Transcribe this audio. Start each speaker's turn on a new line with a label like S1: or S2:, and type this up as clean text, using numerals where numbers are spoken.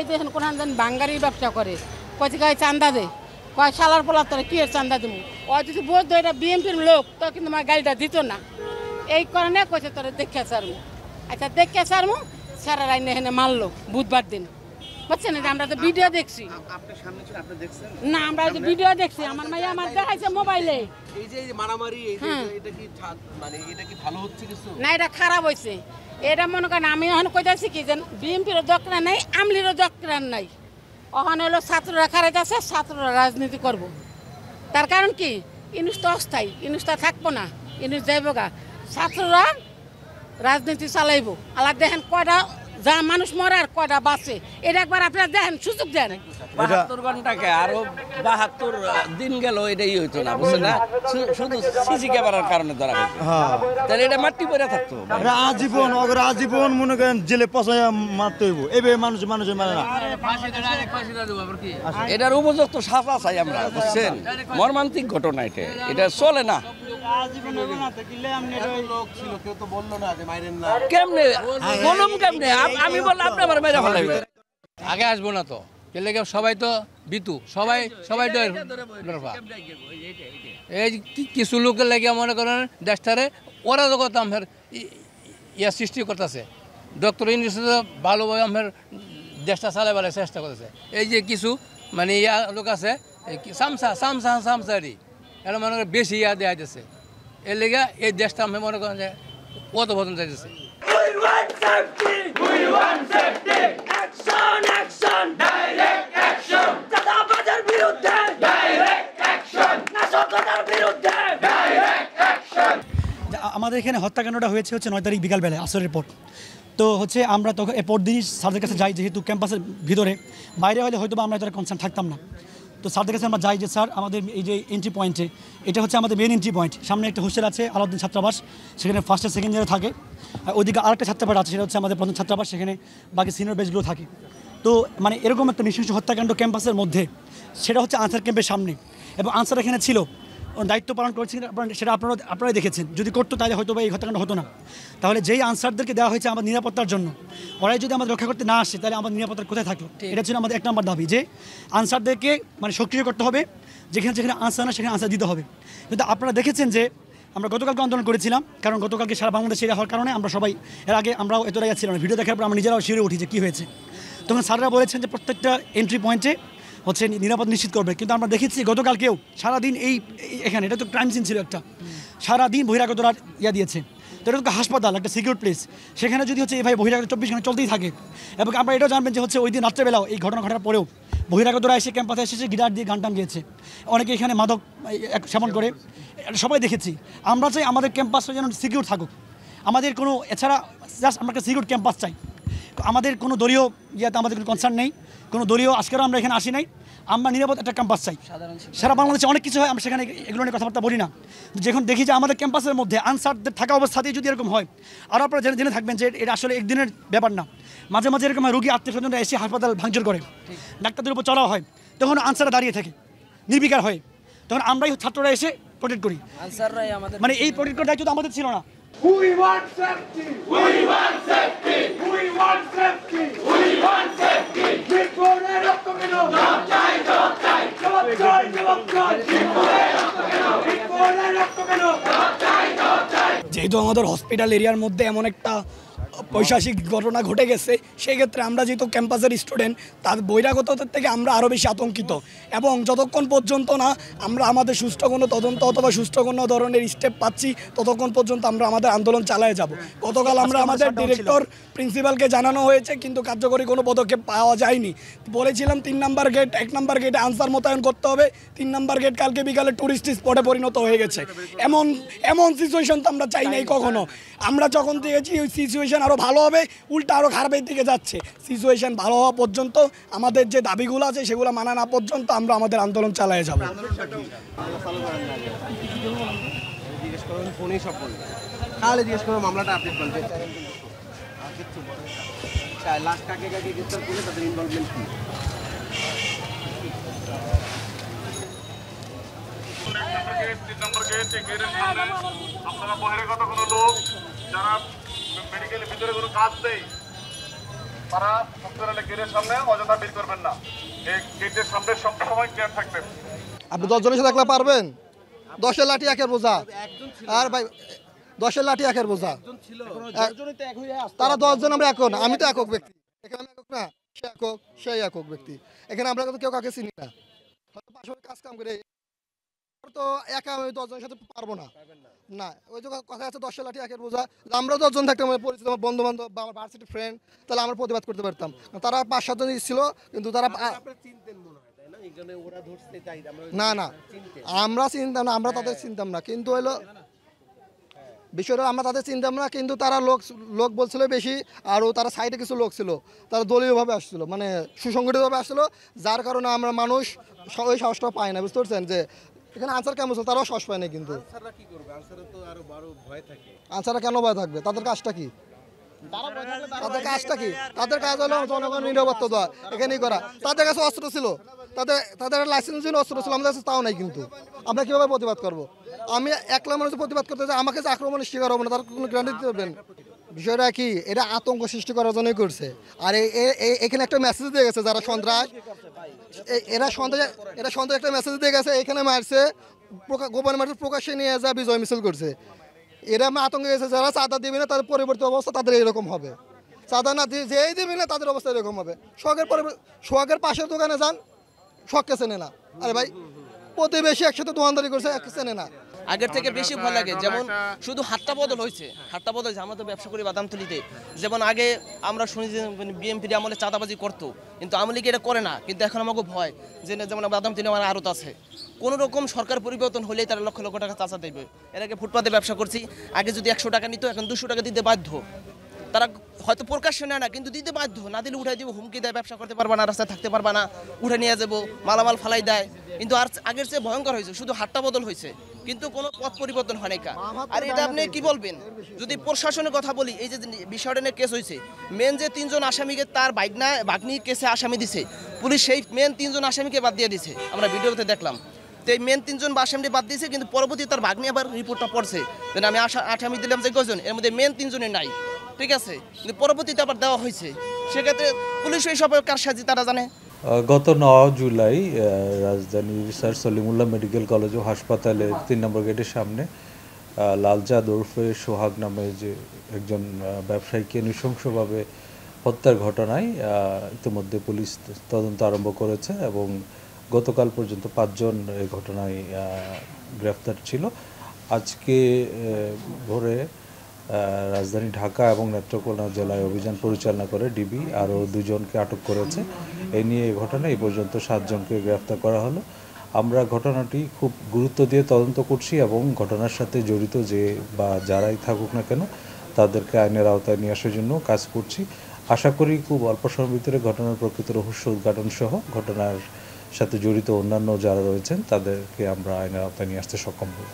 S1: এই দেখেন কোন বাঙ্গারির ব্যবসা করে কয়েছে গায়ে চান্দা দেয় কয় সালার পোলার তোরা কি চান্দা দেবো ও যদি বলতো এটা বিএমপির লোক তো কিন্তু আমার গাড়িটা দিত না এই কারণে কয়েছে তোরা দেখে সারমু আচ্ছা দেখে সারমু সারা রাইনে এখানে মারলো বুধবার দিন বুঝছেন আমরা তো ভিডিও দেখছি না আমরা তো ভিডিও দেখছি আমার মাইয়া আমার দেখাইছে মোবাইলে
S2: এই যে মারামারি এটা কি মানে এটা কি ভালো হচ্ছে কিছু
S1: না এটা খারাপ হয়েছে এটা মনে করেন আমি এখন কইতাছি কি যে বিএমপিরও দরকার নাই আমলিরও দরকার নাই ওখানে হলো ছাত্ররা খারাপ আছে ছাত্ররা রাজনীতি করব তার কারণ কি ইনুস তো অস্থায়ী ইনুস তো থাকবো না ইনুস যাইব গা ছাত্ররা রাজনীতি চালাইব আলাদা দেখেন কয়টা যা মানুষ মরে আর কয়টা বাঁচে এটা একবার আপনারা দেখেন সুযোগ দেন
S3: 72 ঘন্টাকে আরো 72 দিন গেল এটাই হইতো না বুঝছেন না শুধু সিসি ক্যামেরার কারণে ধরা হয়েছে তাহলে এটা মাটি পড়ে থাকতো
S4: আজীবন মনে করেন জেলে পচায় মারতে হইব এইভাবে মানুষের মানে না
S3: এটার উপযুক্ত শাস্তি চাই আমরা বুঝছেন মর্মান্তিক ঘটনা এটা চলে না কেমনে বলুন কেমনে আমি বললাম আপনি আমার মেরে ফেলাইবেন
S5: আগে আসবো না তো সবাই তো বিতু সবাই এই কিছু লোকের লাগে মনে করেন দেশটারে ওরা জগৎ আমার ইয়া সৃষ্টি করতেছে ডক্টর ইউনূস ভালোভাবে আমার দেশটা চালাবার চেষ্টা করতেছে এই যে কিছু মানে ইয়া লোক আছে সামসারি এরা মনে করেন বেশি ইয়া দেওয়া যাচ্ছে এর লেগে এই দেশটা আমি মনে করেন যে কত বদন যাইতেছে
S6: আমাদের এখানে হত্যাকাণ্ডটা হয়েছে 9 তারিখ বিকালবেলায় আসরের পর তো আমরা তখন এরপর দিনই স্যারদের কাছে যাই যেহেতু ক্যাম্পাসের ভিতরে বাইরে হলে হয়তো আমরা এতটা কনসার্ন থাকতাম না তো স্যারদের কাছে আমরা যাই যে স্যার আমাদের এই যে এন্ট্রি পয়েন্টে এটা আমাদের মেন এন্ট্রি পয়েন্ট সামনে একটা হোস্টেল আছে আলাউদ্দিন ছাত্রাবাস সেখানে ফার্স্ট আর সেকেন্ড ইয়ারে থাকে ওইদিকে আরেকটা ছাত্রাবাস আছে সেটা আমাদের প্রথম ছাত্রাবাস সেখানে বাকি সিনিয়র বেচগুলো থাকে তো মানে এরকম একটা নৃশংস হত্যাকাণ্ড ক্যাম্পাসের মধ্যে সেটা আনসার ক্যাম্পের সামনে এবং আনসার এখানে ছিল দায়িত্ব পালন করছেন সেটা আপনারাই দেখেছেন যদি করতো তাহলে হয়তো বা এই হত্যাকাণ্ড হতো না তাহলে যেই আনসারদেরকে দেওয়া হয়েছে আমাদের নিরাপত্তার জন্য ওরাই যদি আমাদের রক্ষা করতে না আসে তাহলে আমাদের নিরাপত্তার কোথায় থাকলো এটা ছিল আমাদের 1 নম্বর দাবি যে আনসারদেরকে মানে সক্রিয় করতে হবে যেখানে আনসার না সেখানে আনসার দিতে হবে কিন্তু আপনারা দেখেছেন যে আমরা গতকালকে আন্দোলন করেছিলাম কারণ গতকালকে সারা বাংলাদেশে এটা হওয়ার কারণে আমরা সবাই এর আগে আমরাও এতটাই ছিলাম ভিডিও দেখার পর আমরা নিজেরাও শিউরে উঠি যে কী হয়েছে তখন স্যাররা বলেছেন যে প্রত্যেকটা এন্ট্রি পয়েন্টে নিরাপদ নিশ্চিত করবে কিন্তু আমরা দেখেছি গতকালকেও সারাদিন এখানে এটা তো ক্রাইম সিন ছিল একটা সারাদিন বহিরাগতরা দিয়েছে তো এটা তো হাসপাতাল একটা সিকিউর প্লেস সেখানে যদি এভাবে বহিরাগত 24 ঘন্টা চলতেই থাকে এবং আমরা এটাও জানবেন যে ওই দিন রাত্রেবেলাও এই ঘটনা ঘটার পরেও বহিরাগতরা এসে ক্যাম্পাসে এসে গিটার দিয়ে গান টান গিয়েছে অনেকে এখানে মাদক সেবন করে সবাই দেখেছি আমরা চাই আমাদের ক্যাম্পাসটা যেন সিকিউর থাকুক আমাদের কোনো এছাড়া জাস্ট আমরা একটা সিকিউর ক্যাম্পাস চাই আমাদের কোনো দলীয় আমাদের কোনো কনসার্ন নেই কোনো দলীয় আজকেরও আমরা এখানে আসি নাই আমরা নিরাপদ একটা ক্যাম্পাস চাই সারা বাংলাদেশে অনেক কিছু হয় আমরা সেখানে এগুলো নিয়ে কথাবার্তা বলি না যখন দেখি যে আমাদের ক্যাম্পাসের মধ্যে আনসারদের থাকা অবস্থাতেই যদি এরকম হয় আর আপনারা জেনে থাকবেন যে এটা আসলে একদিনের ব্যাপার না মাঝে মাঝে এরকম হয় রোগী আত্মীয়স্বজনরা এসে হাসপাতাল ভাঙচুর করে ডাক্তারদের উপর চড়াও হয় তখন আনসাররা দাঁড়িয়ে থাকে নির্বিকার হয়ে তখন আমরাই ছাত্ররা এসে প্রোটেক্ট করি মানে এই প্রোটেক্ট করার দায়িত্ব তো আমাদের ছিল না
S7: We want safety! We want safety! We want safety! We want safety! Before Octomino! Don't die! Don't die! Don't die! Don't die! Before Octomino! Before Octomino! Don't die! Don't die!
S6: যেহেতু আমাদের hospital এরিয়ার মধ্যে এমন একটা পৈশাচিক ঘটনা ঘটে গেছে সেই ক্ষেত্রে আমরা যেহেতু ক্যাম্পাসের স্টুডেন্ট তার বহিরাগতদের থেকে আমরা আরও বেশি আতঙ্কিত এবং যতক্ষণ পর্যন্ত না আমরা আমাদের সুষ্ঠু কোনো তদন্ত অথবা সুষ্ঠু কোনো ধরনের স্টেপ পাচ্ছি ততক্ষণ পর্যন্ত আমরা আমাদের আন্দোলন চালিয়ে যাব গতকাল আমরা আমাদের ডিরেক্টর প্রিন্সিপালকে জানানো হয়েছে কিন্তু কার্যকরী কোনো পদক্ষেপ পাওয়া যায়নি বলেছিলাম 3 নম্বর গেট 1 নম্বর গেটে আনসার মোতায়েন করতে হবে 3 নম্বর গেট কালকে বিকালে ট্যুরিস্ট স্পটে পরিণত হয়ে গেছে এমন সিচুয়েশন তো আমরা চাই নাই কখনো আমরা যখন দেখেছি ওই সিচুয়েশন আরও ভালো হবে উল্টা আরও খারাপের দিকে যাচ্ছে সিচুয়েশন ভালো হওয়া পর্যন্ত আমাদের যে দাবিগুলো আছে সেগুলো মানা না পর্যন্ত আমরা আমাদের আন্দোলন চালিয়ে যাব
S2: তাহলে জিজ্ঞেস করো মামলাটা আপডেট করবে লাস্ট কাকে গ্রেফতার করলে তাদের ইনভলভমেন্ট কি
S8: আপনারা বহিরাগত কোনো লোক যারা মেডিকেলের ভিতরে কোনো কাজ দেয় তারা সত্যি গেটের সামনে অযথা ভিড় করবেন না। এই গেটের সামনে সবসময় ক্লিয়ার থাকবেন।
S9: আপনি 10 জনের সাথে একলা পারবেন? 10-এর লাঠি একের বোঝা। আর ভাই 10-এর লাঠি একের বোঝা। তারা 10 জন, আমরা একক না। আমি তো একক ব্যক্তি, এখানে আমি একক না, সে একক, সেই একক ব্যক্তি। এখানে আমরা কিন্তু কেউ কাকে চিনি না, পাশাপাশি কাজ কাম করে তো একা আমি 10 জনের সাথে পারবো না। না, ওই যে কথা আছে 10-এর লাঠি একের বোঝা। আমরা 10 জন থাকতাম, আমার পরিচিত, আমার বন্ধু বান্ধব বা আমার ভার্সিটি ফ্রেন্ড, তাহলে আমরা প্রতিবাদ করতে পারতাম। তারা 5-7 জন ছিল, কিন্তু তারা না না আমরা চিনতাম না, আমরা তাদের চিনতাম না। কিন্তু হইলো বিষয়টা আমরা তাদের চিনতাম না, কিন্তু তারা লোক বলছিল বেশি। আরও তারা সাইডে কিছু লোক ছিল, তারা দলীয়ভাবে আসছিল, মানে সুসংগঠিতভাবে আসছিল, যার কারণে আমরা মানুষ ওই সাহসটা পায় না। বুঝতে পারছেন যে এখানে আনসার কেমন ছিল, তারাও সাহস পায় না। কিন্তু আনসাররা কেন ভয় থাকবে? তাদের কাজটা কি? তাদের কাজটা কি? তাদের কাজ হলো জনগণ নিরাপত্তা দেওয়া, এখানেই করা। তাদের কাছে অস্ত্র ছিল, তাদের লাইসেন্স ছিল, অস্ত্র ছিল, আমাদের কাছে তাও নাই। কিন্তু আমরা কীভাবে প্রতিবাদ করবো? আমি একলা মানুষ প্রতিবাদ করতে চাই, আমাকে যে আক্রমণের শিকার হবো না, তার কোনো গ্যারান্টি দিতে পারবেন? বিষয়টা কি, এটা আতঙ্ক সৃষ্টি করার জন্যই করছে। আর এখানে একটা মেসেজ দিয়ে গেছে যারা সন্ত্রাস, এরা সন্ত্রাস একটা মেসেজ দিয়ে গেছে। এখানে মারছে, গভর্নমেন্টের প্রকাশ্যে নিয়ে যা বিজয় মিছিল করছে। এরা আতঙ্কে গেছে, যারা চাঁদা দিবে না তাদের পরিবর্তন অবস্থা তাদের এরকম হবে। চাঁদা না দিয়ে যেই দিবে না তাদের অবস্থা এরকম হবে। সোহাগের পাশের দোকানে যান, শখকে চেনে না। আরে ভাই, প্রতিবেশী একসাথে দোকানদারি করছে, চেনে না।
S10: আগের থেকে বেশি ভয় লাগে। যেমন শুধু হাতটা বদল হয়েছে, আমরা তো ব্যবসা করি বাদামতলিতে। যেমন আগে আমরা শুনি যে বিএমপির আমলে চাঁদাবাজি করতো, কিন্তু আওয়ামী লীগ এটা করে না। কিন্তু এখন আমাকে ভয় যে যেমন বাদামতলি আমার আড়ত আছে, কোনো রকম সরকার পরিবর্তন হলেই তারা লক্ষ লক্ষ টাকা চাঁদা দেবে। এর আগে ফুটপাতে ব্যবসা করছি, আগে যদি 100 টাকা নিত, এখন 200 টাকা দিতে বাধ্য। তারা হয়তো প্রকাশ্যে নেয় না, কিন্তু দিতে বাধ্য। না দিলে উঠাই দিব, হুমকি দেয়, ব্যবসা করতে পারবা না, রাস্তায় থাকতে পারবা না, উঠে নিয়ে যাবো, মালামাল ফালাই দেয়। কিন্তু আর আগের চেয়ে ভয়ঙ্কর হয়েছে, শুধু হাতটা বদল হয়েছে, কিন্তু কোনো পথ পরিবর্তন হয় নাই। আর এটা আপনি কি বলবেন? যদি প্রশাসনের কথা বলি, এই যে বিষয়টা নিয়ে কেস হয়েছে, মেন যে 3 জন আসামিকে তার ভাগ্নি কেসে আসামি দিছে পুলিশ, সেই মেন 3 জন আসামিকে বাদ দিয়ে দিছে, আমরা ভিডিওতে দেখলাম। তো এই মেন 3 জন আসামি বাদ দিয়েছে, কিন্তু পরবর্তী তার ভাগ্নি আবার রিপোর্টটা পড়ছে, আমি আসামি দিলাম যে কয়জন, এর মধ্যে মেন 3 জনের নাই, ঠিক আছে, কিন্তু পরবর্তীতে আবার দেওয়া হয়েছে। সেক্ষেত্রে পুলিশ এই সব কারসাজি তারা জানে।
S11: গত 9 জুলাই রাজধানীর স্যার সলিমুল্লাহ মেডিকেল কলেজ ও হাসপাতালে 3 নম্বর গেটের সামনে লালচাঁদ ওরফে সোহাগ নামে যে একজন ব্যবসায়ীকে নৃশংসভাবে হত্যার ঘটনায় ইতিমধ্যে পুলিশ তদন্ত আরম্ভ করেছে এবং গতকাল পর্যন্ত 5 জন এই ঘটনায় গ্রেফতার ছিল। আজকে ভোরে রাজধানী ঢাকা এবং নেত্রকোনা জেলায় অভিযান পরিচালনা করে ডিবি আরও 2 জনকে আটক করেছে। এই নিয়ে এই ঘটনায় এই পর্যন্ত 7 জনকে গ্রেফতার করা হলো। আমরা ঘটনাটি খুব গুরুত্ব দিয়ে তদন্ত করছি এবং ঘটনার সাথে জড়িত যে বা যারাই থাকুক না কেন তাদেরকে আইনের আওতায় নিয়ে আসার জন্য কাজ করছি। আশা করি খুব অল্প সময়ের ভিতরে ঘটনার প্রকৃত রহস্য উদ্ঘাটন সহ ঘটনার সাথে জড়িত অন্যান্য যারা রয়েছেন তাদেরকে আমরা আইনের আওতায় নিয়ে আসতে সক্ষম হব।